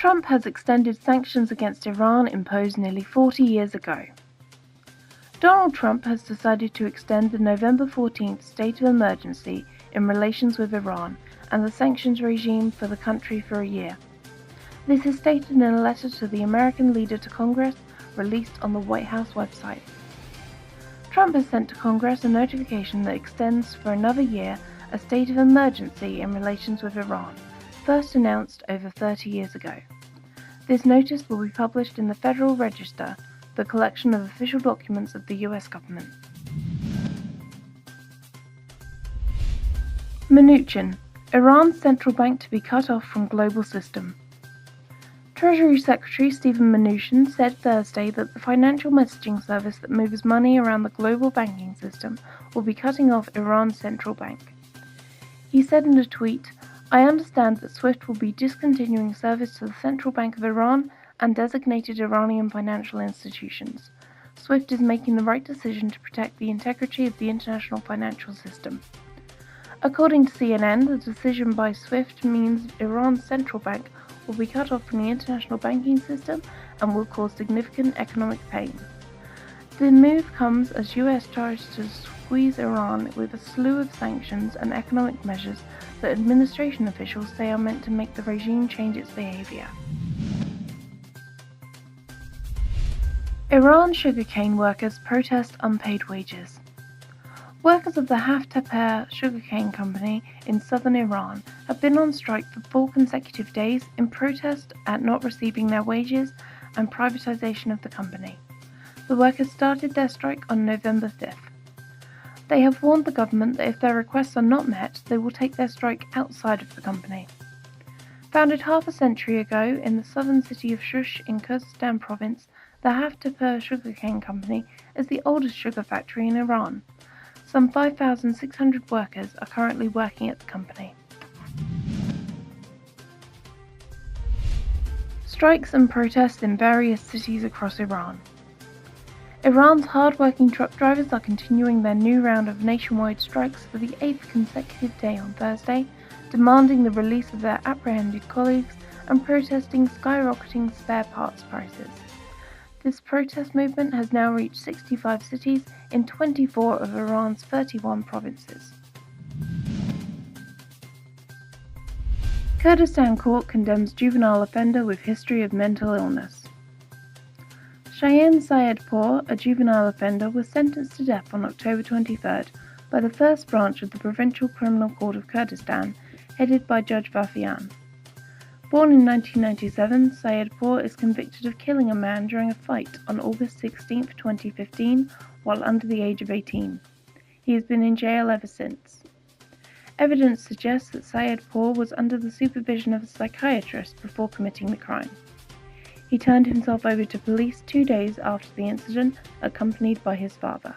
Trump has extended sanctions against Iran imposed nearly 40 years ago. Donald Trump has decided to extend the November 14th state of emergency in relations with Iran and the sanctions regime for the country for a year. This is stated in a letter to the American leader to Congress released on the White House website. Trump has sent to Congress a notification that extends for another year a state of emergency in relations with Iran, first announced over 30 years ago. This notice will be published in the Federal Register, the collection of official documents of the US government. Mnuchin, Iran's central bank to be cut off from global system. Treasury Secretary Steven Mnuchin said Thursday that the financial messaging service that moves money around the global banking system will be cutting off Iran's central bank. He said in a tweet, "I understand that SWIFT will be discontinuing service to the Central Bank of Iran and designated Iranian financial institutions. SWIFT is making the right decision to protect the integrity of the international financial system." According to CNN, the decision by SWIFT means Iran's central bank will be cut off from the international banking system and will cause significant economic pain. The move comes as US tries to squeeze Iran with a slew of sanctions and economic measures that administration officials say are meant to make the regime change its behavior. Iran sugarcane workers protest unpaid wages. Workers of the Hafteper sugarcane company in southern Iran have been on strike for 4 consecutive days in protest at not receiving their wages and privatization of the company. The workers started their strike on November 5th. They have warned the government that if their requests are not met, they will take their strike outside of the company. Founded half a century ago in the southern city of Shush in Kurdistan province, the Hafteper sugarcane company is the oldest sugar factory in Iran. Some 5,600 workers are currently working at the company. Strikes and protests in various cities across Iran. Iran's hard-working truck drivers are continuing their new round of nationwide strikes for the 8th consecutive day on Thursday, demanding the release of their apprehended colleagues and protesting skyrocketing spare parts prices. This protest movement has now reached 65 cities in 24 of Iran's 31 provinces. Kurdistan court condemns juvenile offender with history of mental illness. Shayan Sayedpour, a juvenile offender, was sentenced to death on October 23rd by the first branch of the Provincial Criminal Court of Kurdistan, headed by Judge Vafian. Born in 1997, Sayedpour is convicted of killing a man during a fight on August 16, 2015, while under the age of 18. He has been in jail ever since. Evidence suggests that Sayedpour was under the supervision of a psychiatrist before committing the crime. He turned himself over to police 2 days after the incident, accompanied by his father.